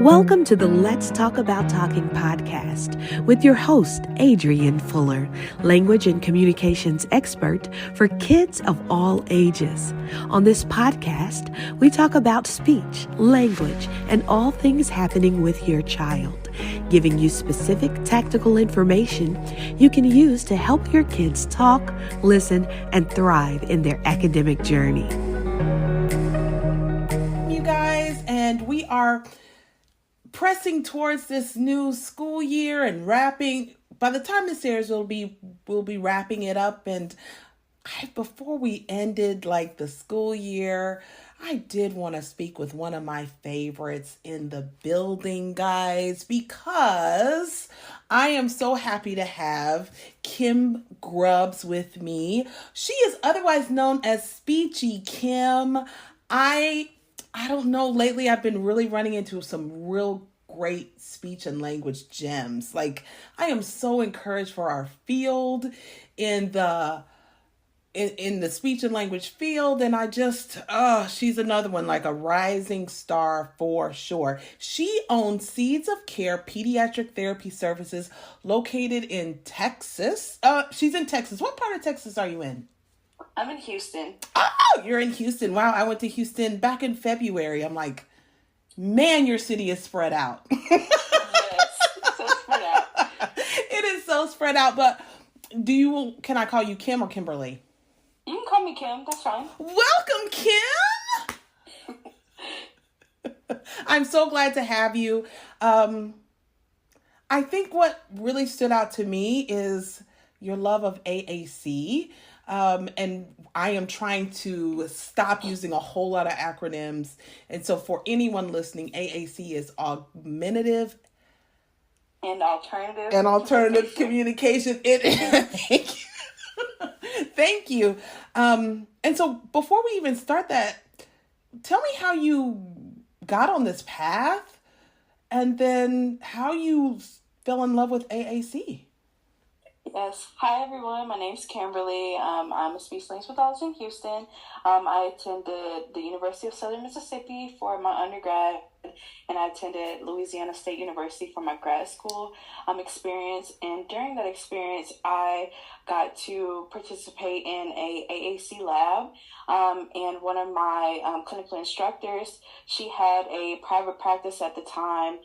Welcome to the Let's Talk About Talking podcast with your host, Adrienne Fuller, language and communications expert for kids of all ages. On this podcast, we talk about speech, language, and all things happening with your child, giving you specific tactical information you can use to help your kids talk, listen, and thrive in their academic journey. You guys, and we are pressing towards this new school year and wrapping. By the time this airs, we'll be wrapping it up. And before we ended the school year, I did want to speak with one of my favorites in the building, guys, because I am so happy to have Kim Grubbs with me. She is otherwise known as Speechie. Kim, I don't know, lately I've been really running into some real great speech and language gems. I am so encouraged for our field in the speech and language field. And she's another one, like a rising star for sure. She owns Seeds of Care Pediatric Therapy Services located in Texas. She's in Texas. What part of Texas are you in? I'm in Houston. Oh, you're in Houston. Wow, I went to Houston back in February. I'm like, man, your city is spread out. Yes, so spread out. It is so spread out. But can I call you Kim or Kimberly? You can call me Kim. That's fine. Welcome, Kim. I'm so glad to have you. I think what really stood out to me is your love of AAC. And I am trying to stop using a whole lot of acronyms. And so for anyone listening, AAC is augmentative and alternative communication. Thank you. Thank you. And so before we even start that, tell me how you got on this path and then how you fell in love with AAC. Yes. Hi, everyone. My name's Kimberly. I'm a speech language pathologist in Houston. I attended the University of Southern Mississippi for my undergrad, and I attended Louisiana State University for my grad school experience. And during that experience, I got to participate in a AAC lab. And one of my clinical instructors, she had a private practice at the time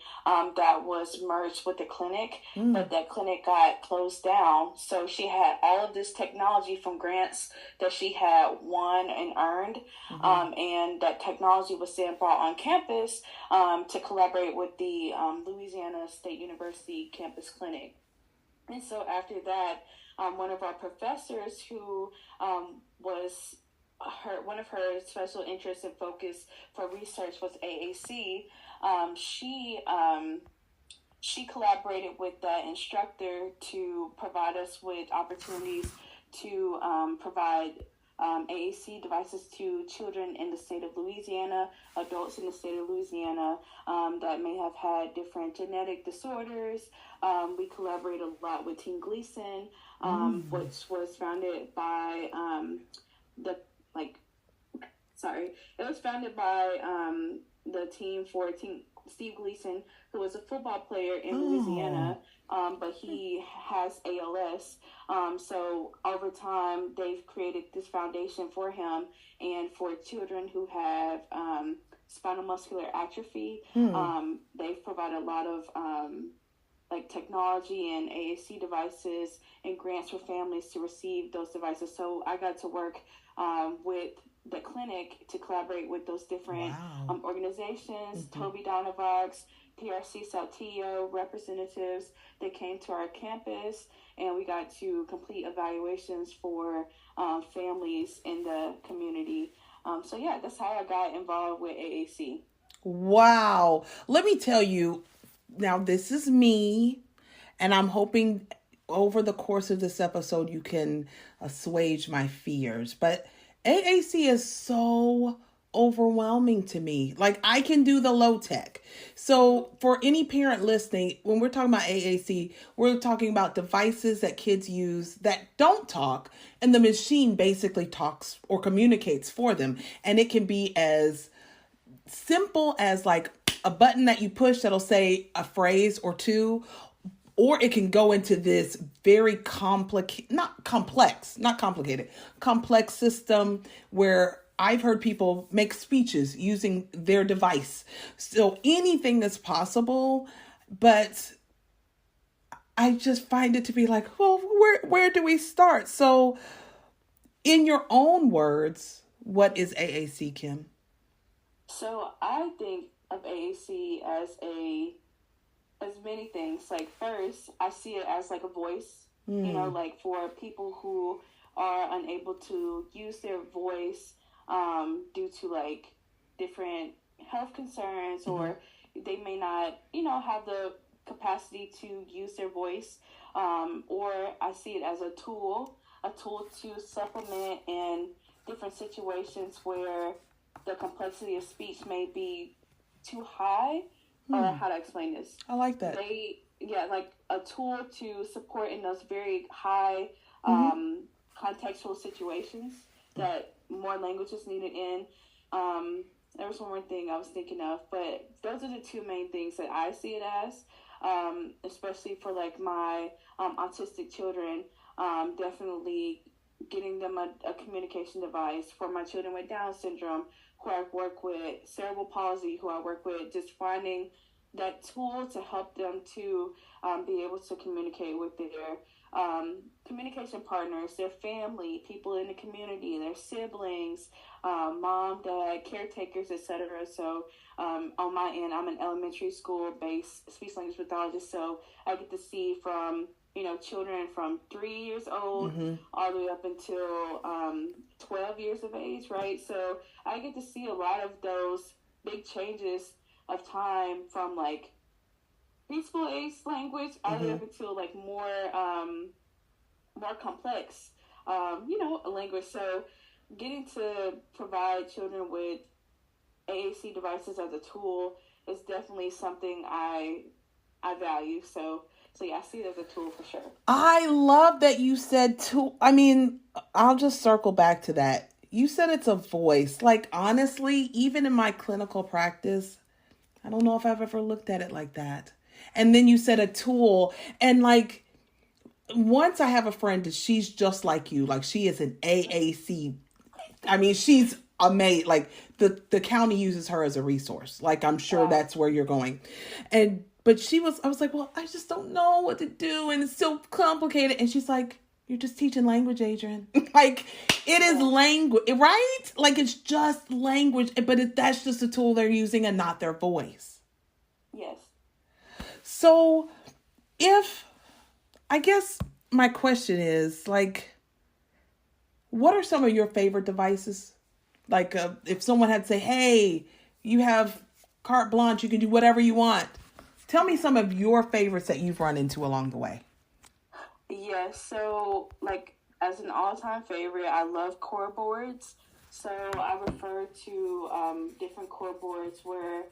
that was merged with the clinic, but that clinic got closed down. So she had all of this technology from grants that she had won and earned. And that technology was then brought on campus to collaborate with the Louisiana State University campus clinic. And so after that, one of our professors who was one of her special interests and focus for research was AAC. She collaborated with that instructor to provide us with opportunities to provide AAC devices to children in the state of Louisiana, adults in the state of Louisiana that may have had different genetic disorders. We collaborate a lot with Team Gleason, which was founded by it was founded by the team for Team Steve Gleason, who was a football player in Louisiana, but he has ALS. So over time, they've created this foundation for him and for children who have spinal muscular atrophy. They've provided a lot of technology and AAC devices and grants for families to receive those devices. So I got to work with the clinic to collaborate with those different organizations, Toby Donavox, PRC Saltillo representatives that came to our campus, and we got to complete evaluations for families in the community. So yeah, that's how I got involved with AAC. Wow. Let me tell you, now this is me, and I'm hoping over the course of this episode you can assuage my fears, but AAC is so overwhelming to me. I can do the low tech. So for any parent listening, when we're talking about AAC, we're talking about devices that kids use that don't talk, and the machine basically talks or communicates for them. And it can be as simple as a button that you push that'll say a phrase or two, or it can go into this very complex system where I've heard people make speeches using their device. So anything that's possible, but I just find it to be like, well, where do we start? So in your own words, what is AAC, Kim? So I think of AAC as many things. Like, first, I see it as like a voice, like for people who are unable to use their voice due to like different health concerns, or they may not, have the capacity to use their voice. Or I see it as a tool to supplement in different situations where the complexity of speech may be too high. Or how to explain this? I like that. Like a tool to support in those very high contextual situations that more language is needed in. There was one more thing I was thinking of, but those are the two main things that I see it as, especially for like my autistic children. Definitely getting them a communication device. For my children with Down syndrome, who I work with, cerebral palsy, who I work with, just finding that tool to help them to be able to communicate with their communication partners, their family, people in the community, their siblings, mom, dad, caretakers, etc. So on my end, I'm an elementary school-based speech language pathologist, so I get to see from children from 3 years old all the way up until 12 years of age, right? So I get to see a lot of those big changes of time from like preschool age language all the way up until like more complex, language. So getting to provide children with AAC devices as a tool is definitely something I value. So yeah, I see it as a tool for sure. I love that you said tool. I mean, I'll just circle back to that. You said it's a voice. Like, honestly, even in my clinical practice, I don't know if I've ever looked at it like that. And then you said a tool. And like, once I have a friend that she's just like you, like she is an AAC. I mean, she's amazing. Like the county uses her as a resource. Like, I'm sure that's where you're going. But I was like, well, I just don't know what to do. And it's so complicated. And she's like, you're just teaching language, Adrian. Like, it is language, right? Like, it's just language, but that's just a tool they're using and not their voice. Yes. So I guess my question is, like, what are some of your favorite devices? Like, if someone had to say, hey, you have carte blanche, you can do whatever you want. Tell me some of your favorites that you've run into along the way. Yeah, so like as an all-time favorite, I love core boards. So I refer to different core boards where,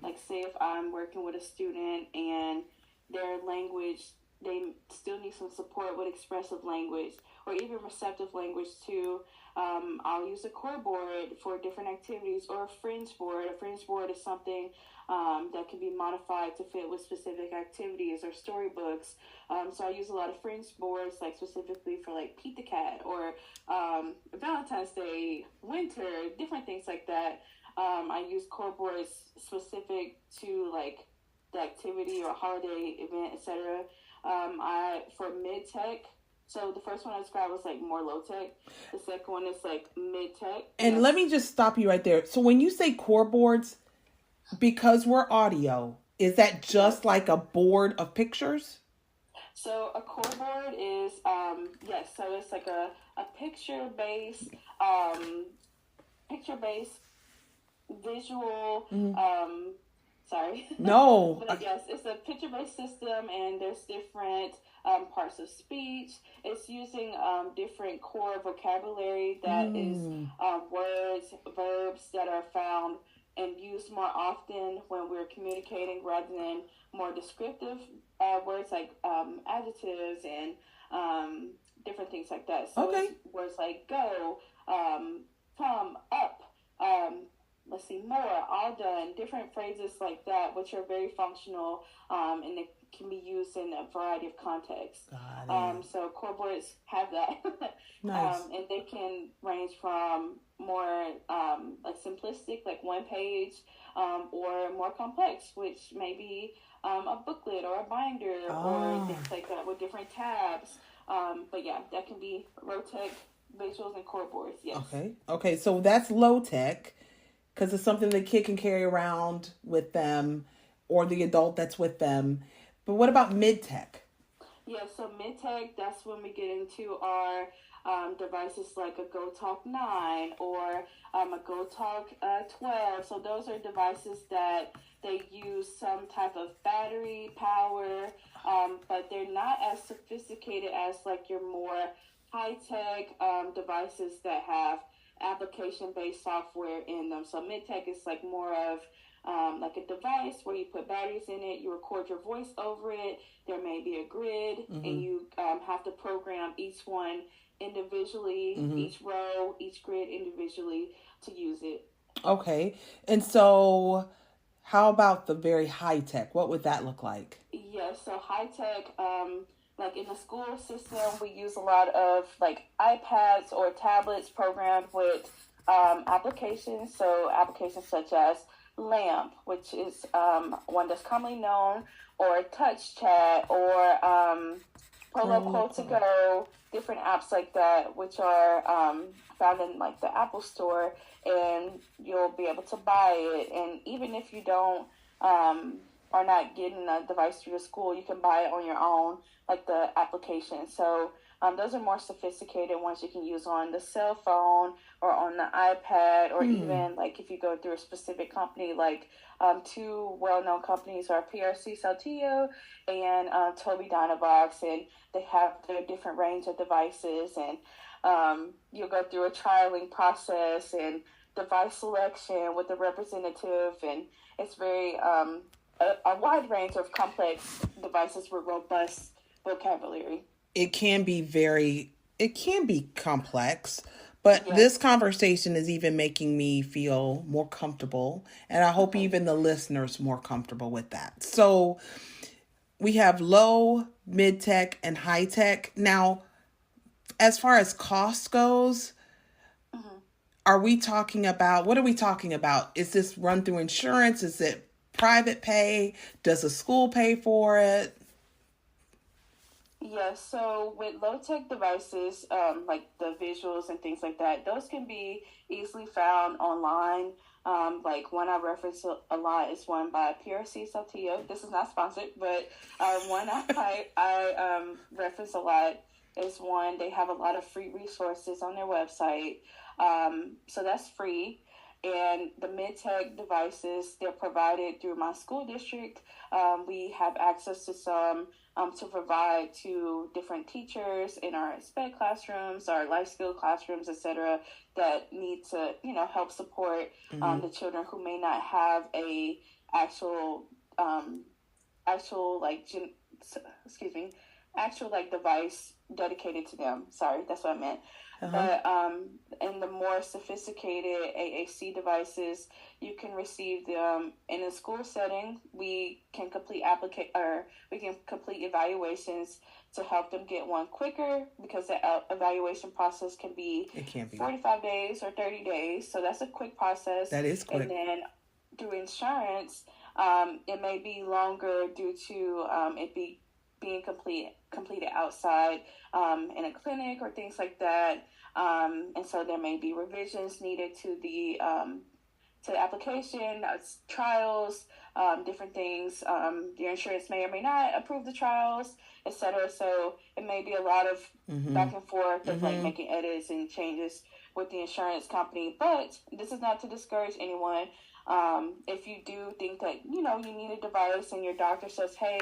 like say if I'm working with a student and their language, they still need some support with expressive language or even receptive language too. I'll use a core board for different activities, or a fringe board. A fringe board is something that can be modified to fit with specific activities or storybooks. So I use a lot of fringe boards, like specifically for like Pete the Cat or Valentine's Day, winter, different things like that. I use core boards specific to like the activity or holiday event, etc. For mid-tech, so the first one I described was like more low-tech. The second one is like mid-tech. And let me just stop you right there. So when you say core boards, because we're audio, is that just like a board of pictures? So a core board is, yes, so it's like a picture-based visual, sorry. No. But yes, it's a picture-based system, and there's different parts of speech. It's using different core vocabulary that is words, verbs that are found and used more often when we're communicating rather than more descriptive words like adjectives and different things like that. So it's words like go, come, up, let's see more, all done, different phrases like that, which are very functional, and they can be used in a variety of contexts. Got it. So core boards have that. Nice. And they can range from more like simplistic, like one page, or more complex, which may be a booklet or a binder or things like that with different tabs. But yeah, that can be low-tech visuals and core boards, yes. Okay, so that's low tech because it's something the kid can carry around with them or the adult that's with them. But what about mid tech? Yeah, so mid-tech, that's when we get into our devices like a GoTalk 9 or a GoTalk 12. So those are devices that they use some type of battery power, but they're not as sophisticated as like your more high-tech devices that have application-based software in them. So mid-tech is like more of like a device where you put batteries in it, you record your voice over it, there may be a grid, and you have to program each one individually, each row, each grid individually to use it. Okay, and so how about the very high tech? What would that look like? Yeah, so high tech, like in the school system, we use a lot of like iPads or tablets programmed with applications. So applications such as LAMP, which is one that's commonly known, or Touch Chat, or Polo Quote to Go, different apps like that, which are found in like the Apple Store, and you'll be able to buy it. And even if you don't are not getting a device through the school, you can buy it on your own, like the application. So those are more sophisticated ones you can use on the cell phone or on the iPad, or even like if you go through a specific company, like two well-known companies are PRC Saltillo and Tobii Dynavox, and they have their different range of devices, and you'll go through a trialing process and device selection with the representative, and it's very a wide range of complex devices with robust vocabulary. It can be complex, but this conversation is even making me feel more comfortable, and I hope even the listeners more comfortable with that. So we have low, mid tech, and high tech. Now, as far as cost goes, what are we talking about? Is this run through insurance? Is it private pay? Does the school pay for it? Yeah, so with low-tech devices, like the visuals and things like that, those can be easily found online. Like one I reference a lot is one by PRC Saltillo. This is not sponsored, but one I reference a lot is one. They have a lot of free resources on their website. So that's free. And the mid-tech devices, they're provided through my school district. We have access to some to provide to different teachers in our SPED classrooms, our life skill classrooms, etc., that need to, help support the children who may not have a actual device dedicated to them. Sorry, that's what I meant. But in the more sophisticated AAC devices, you can receive them in a school setting. We can complete evaluations to help them get one quicker, because the evaluation process can be 45 days or 30 days. So that's a quick process. That is quick. And then through insurance, it may be longer due to it being completed outside in a clinic or things like that. And so there may be revisions needed to the application, trials, different things. Your insurance may or may not approve the trials, etc. So it may be a lot of back and forth of like making edits and changes with the insurance company. But this is not to discourage anyone. If you do think that, you need a device and your doctor says, hey,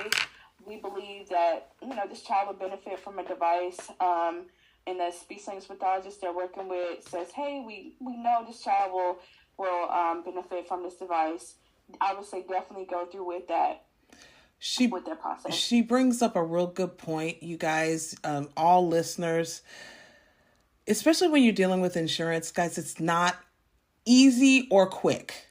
we believe that, this child would benefit from a device, and the speech language pathologist they're working with says, hey, we know this child will benefit from this device, I would say definitely go through with that process. She brings up a real good point, you guys, all listeners, especially when you're dealing with insurance, guys. It's not easy or quick.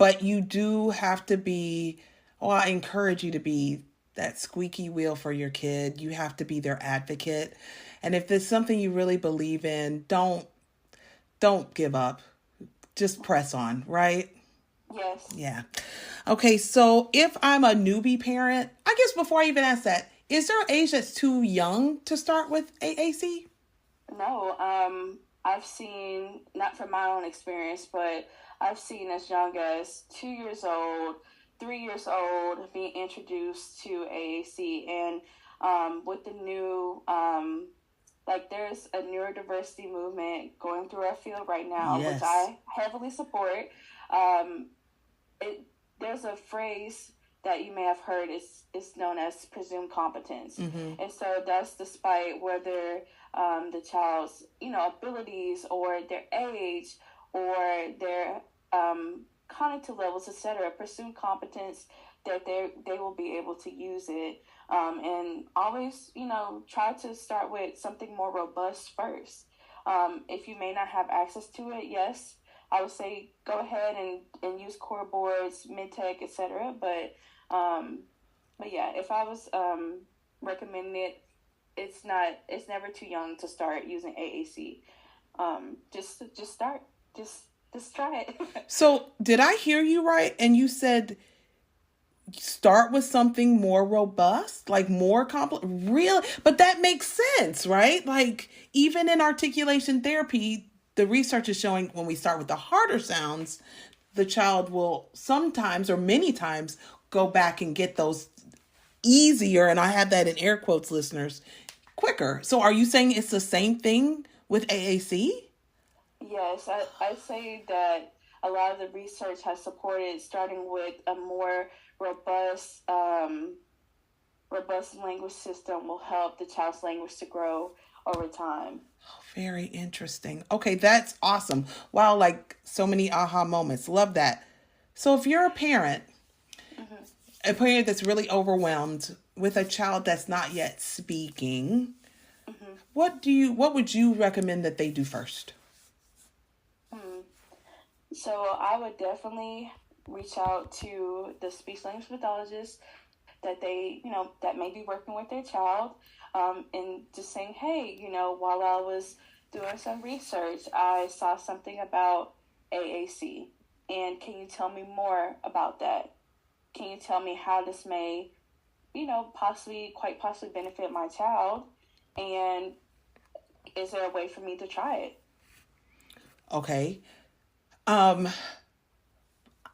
But you do have to be, well, I encourage you to be that squeaky wheel for your kid. You have to be their advocate. And if there's something you really believe in, don't give up. Just press on, right? Yes. Yeah. Okay, so if I'm a newbie parent, I guess before I even ask that, is there an age that's too young to start with AAC? No, I've seen, not from my own experience, but I've seen as young as 2 years old, 3 years old being introduced to AAC. And with the new, like there's a neurodiversity movement going through our field right now, which Yes. I heavily support. Um, there's a phrase that you may have heard is known as presumed competence. And so that's despite whether the child's abilities or their age or their cognitive levels, etc. Presumed competence, that they will be able to use it, and always try to start with something more robust first. If you may not have access to it, yes, I would say go ahead and use core boards, mid-tech, etc. But yeah, if I was recommending it, it's never too young to start using AAC. Just start. Just try it. So did I hear you right? And you said start with something more robust, like more complex. Really? But that makes sense, right? Like even in articulation therapy, the research is showing when we start with the harder sounds, the child will sometimes or many times go back and get those easier, and I have that in air quotes, listeners, quicker. So are you saying it's the same thing with AAC? Yes, I say that a lot of the research has supported starting with a more robust language system will help the child's language to grow over time. Very interesting. Okay, that's awesome. Wow, like so many aha moments. Love that. So if you're a parent that's really overwhelmed with a child that's not yet speaking, what would you recommend that they do first? So I would definitely reach out to the speech language pathologist that that may be working with their child, and just saying, hey, while I was doing some research, I saw something about AAC, and can you tell me more about that? Can you tell me how this may, quite possibly benefit my child, and is there a way for me to try it? Okay.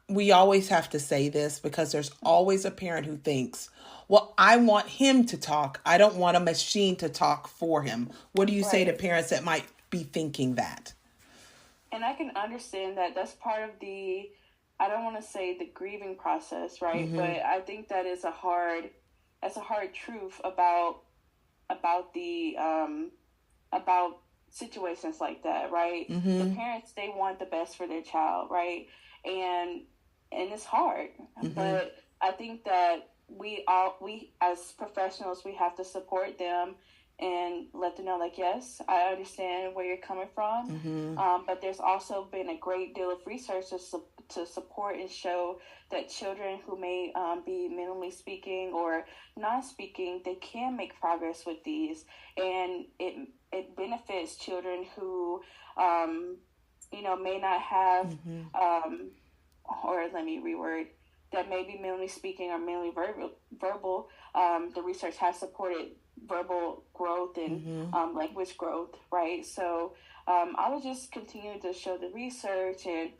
We always have to say this because there's always a parent who thinks, well, I want him to talk. I don't want a machine to talk for him. What do you say to parents that might be thinking that? And I can understand that. That's part of I don't want to say the grieving process, right? But I think that's a hard truth about situations like that, right? The parents, they want the best for their child, right? And it's hard, but I think that we as professionals, we have to support them and let them know, like, yes, I understand where you're coming from, but there's also been a great deal of research to support and show that children who may be minimally speaking or non-speaking, they can make progress with these, and it benefits children who may not have or let me reword, that may be minimally speaking or minimally verbal. The research has supported verbal growth and language growth, right? So I would just continue to show the research and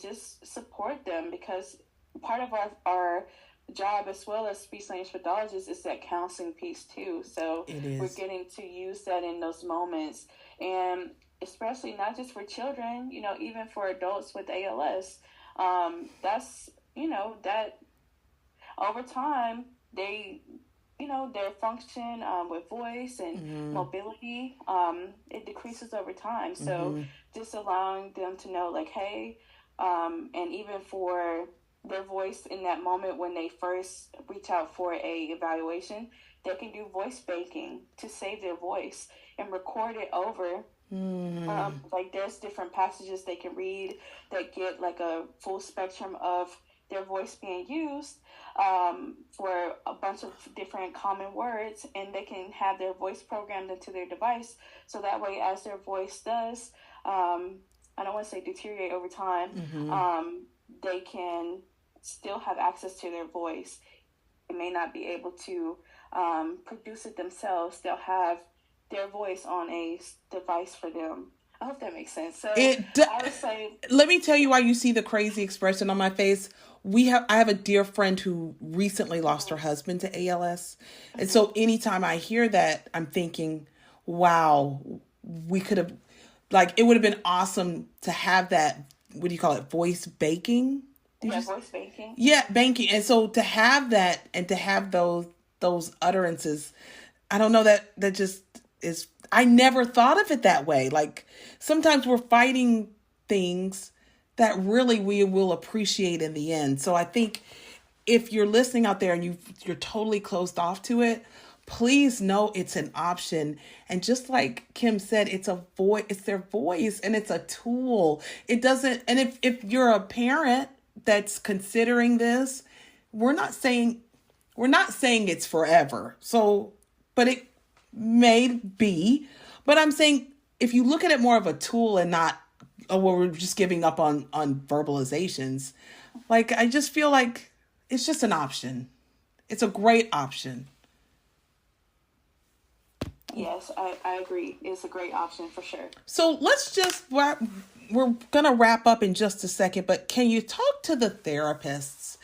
just support them, because part of our job as well as speech language pathologists is that counseling piece too. So we're getting to use that in those moments, and especially not just for children, even for adults with ALS. That's that over time they their function with voice and mobility, it decreases over time. So just allowing them to know, like, hey, and even for their voice in that moment when they first reach out for a evaluation, they can do voice banking to save their voice and record it over Like there's different passages they can read that get like a full spectrum of their voice being used for a bunch of different common words, and they can have their voice programmed into their device, so that way as their voice does, I don't want to say deteriorate over time, they can still have access to their voice. They may not be able to produce it themselves. They'll have their voice on a device for them. I hope that makes sense. So I would say, let me tell you why you see the crazy expression on my face. I have a dear friend who recently lost her husband to ALS. And so anytime I hear that, I'm thinking, wow, we could have, like, it would have been awesome to have that, what do you call it, voice banking? voice banking. Yeah, banking. And so to have that and to have those utterances, I don't know, that just is, I never thought of it that way. Like sometimes we're fighting things that really we will appreciate in the end. So I think if you're listening out there and you're totally closed off to it, please know it's an option. And just like Kim said, it's their voice and it's a tool. It doesn't, and if you're a parent that's considering this, we're not saying it's forever. So, but it may be, but I'm saying if you look at it more of a tool and not, oh, well, we're just giving up on verbalizations. Like, I just feel like it's just an option. It's a great option. Yes, I agree. It's a great option for sure. So let's just we're going to wrap up in just a second, but can you talk to the therapists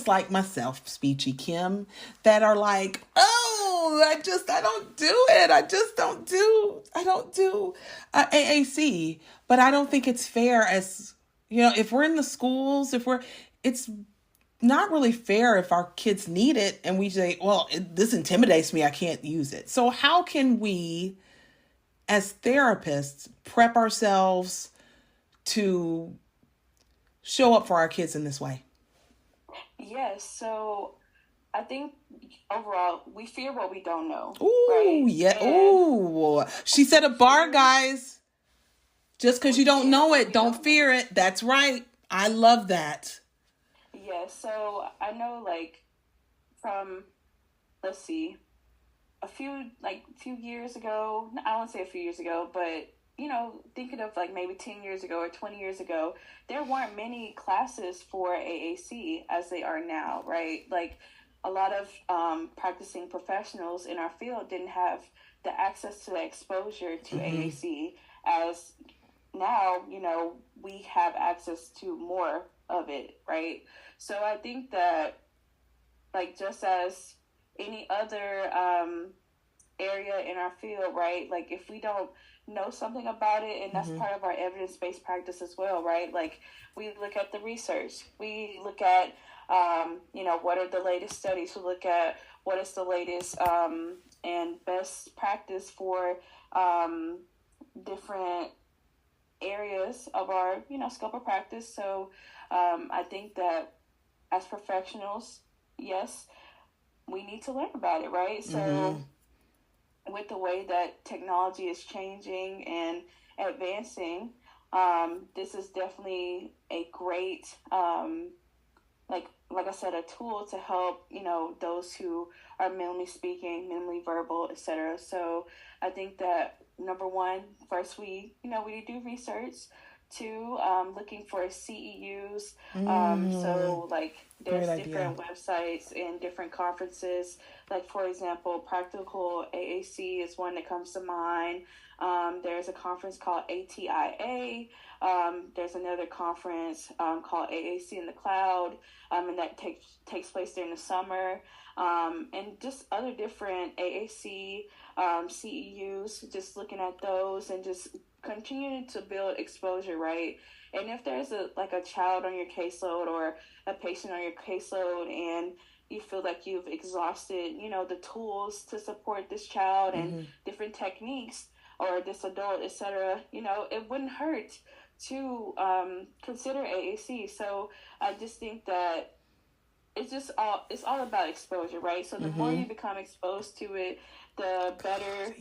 like myself, Speechie Kim, that are like, oh, I don't do it. I don't do AAC, but I don't think it's fair as, if we're in the schools, it's not really fair if our kids need it and we say, well, this intimidates me, I can't use it. So how can we, as therapists, prep ourselves to show up for our kids in this way? Yes, so I think overall we fear what we don't know. Ooh, right? Yeah. Ooh, she set a bar, guys. Just because you don't know it, don't fear it. That's right. I love that. Yeah, so I know, like, from, let's see, a few years ago, I don't want to say a few years ago, but, thinking of, like, maybe 10 years ago or 20 years ago, there weren't many classes for AAC as they are now, right? Like, a lot of practicing professionals in our field didn't have the access to the exposure to AAC, as now, we have access to more of it, right? So I think that, like, just as any other area in our field, right? Like, if we don't know something about it, and that's part of our evidence-based practice as well, right? Like, we look at the research. We look at, what are the latest studies. We look at what is the latest and best practice for different areas of our, scope of practice. So I think that as professionals, yes, we need to learn about it, right? So with the way that technology is changing and advancing, this is definitely a great, like I said, a tool to help, those who are minimally speaking, minimally verbal, etc. So I think that number one, first we do research. Two, looking for CEUs. So, like, there's different websites and different conferences. Like, for example, Practical AAC is one that comes to mind. There's a conference called ATIA. There's another conference called AAC in the Cloud, and that takes place during the summer. And just other different AAC CEUs, just looking at those and just continuing to build exposure, right? And if there's a child on your caseload or a patient on your caseload and you feel like you've exhausted, the tools to support this child and different techniques, or this adult, etc., it wouldn't hurt to consider AAC. So I just think that it's all about exposure, right? So the more you become exposed to it, the better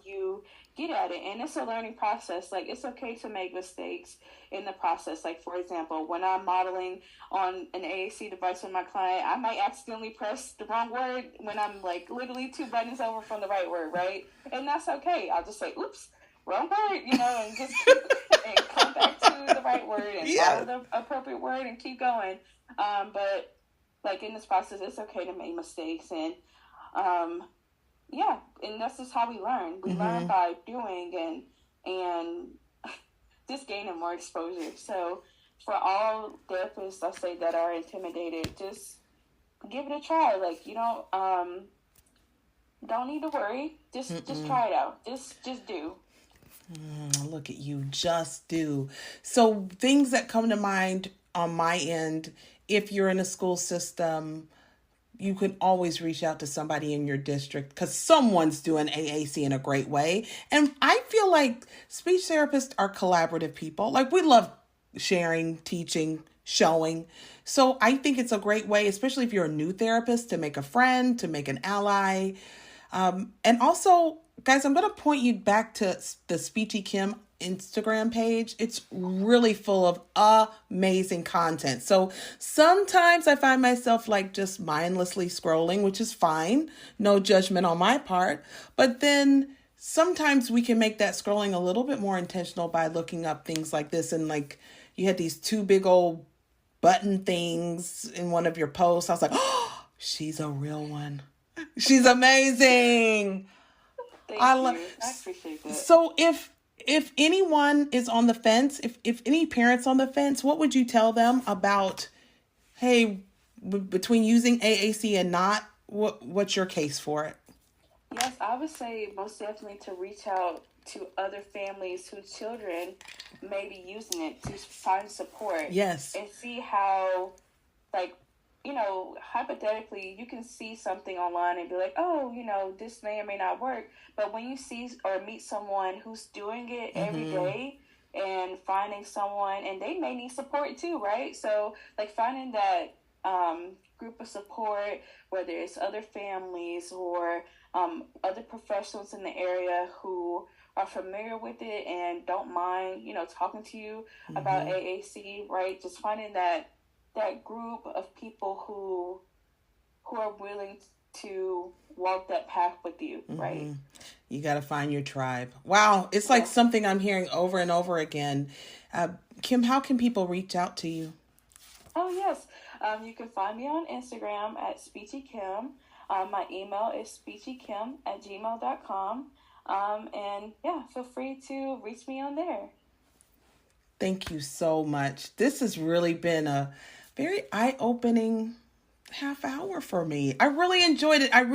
you get at it. And it's a learning process. Like, it's okay to make mistakes in the process. Like, for example, when I'm modeling on an AAC device with my client, I might accidentally press the wrong word when I'm like literally 2 buttons over from the right word, right? And that's okay. I'll just say, oops, wrong word, and just keep and come back to the right word and follow the appropriate word and keep going. But like, in this process, it's okay to make mistakes, and and that's just how we learn. We learn by doing and just gaining more exposure. So for all therapists, I say, that are intimidated, just give it a try. Like, don't need to worry. Just try it out. Just do. Look at you, just do. So things that come to mind on my end, if you're in a school system, you can always reach out to somebody in your district, because someone's doing AAC in a great way. And I feel like speech therapists are collaborative people. Like, we love sharing, teaching, showing. So I think it's a great way, especially if you're a new therapist, to make a friend, to make an ally. And also, guys, I'm going to point you back to the Speechie Kim Instagram page. It's really full of amazing content. So sometimes I find myself like just mindlessly scrolling, which is fine. No judgment on my part. But then sometimes we can make that scrolling a little bit more intentional by looking up things like this. And like, you had these 2 big old button things in one of your posts. I was like, oh, she's a real one. She's amazing. Thank you. I appreciate that. So if anyone is on the fence, if any parents on the fence, what would you tell them about, hey, between using AAC and not, what's your case for it? Yes, I would say most definitely to reach out to other families whose children may be using it, to find support. Yes. And see how, like, hypothetically, you can see something online and be like, oh, this may or may not work. But when you see or meet someone who's doing it every day and finding someone, and they may need support too, right? So, like, finding that group of support, whether it's other families or other professionals in the area who are familiar with it and don't mind, talking to you about AAC, right? Just finding that group of people who are willing to walk that path with you, right? You got to find your tribe. Wow. It's like something I'm hearing over and over again. Kim, how can people reach out to you? Oh, yes. You can find me on Instagram at Speechie Kim. My email is speechiekim@gmail.com. And feel free to reach me on there. Thank you so much. This has really been a very eye-opening half hour for me. I really enjoyed it. I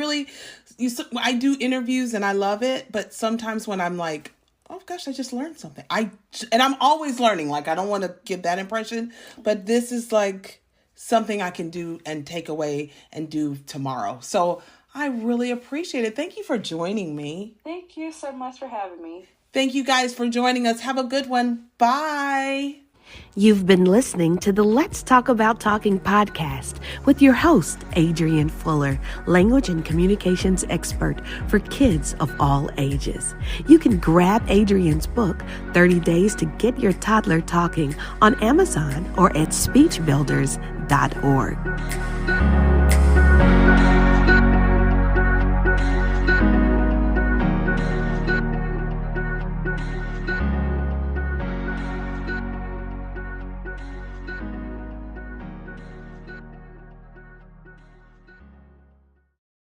do interviews and I love it, but sometimes when I'm like, oh gosh, I just learned something. And I'm always learning. Like, I don't want to give that impression, but this is like something I can do and take away and do tomorrow. So I really appreciate it. Thank you for joining me. Thank you so much for having me. Thank you guys for joining us. Have a good one. Bye. You've been listening to the Let's Talk About Talking podcast with your host, Adrienne Fuller, language and communications expert for kids of all ages. You can grab Adrienne's book, 30 Days to Get Your Toddler Talking, on Amazon or at speechbuilders.org.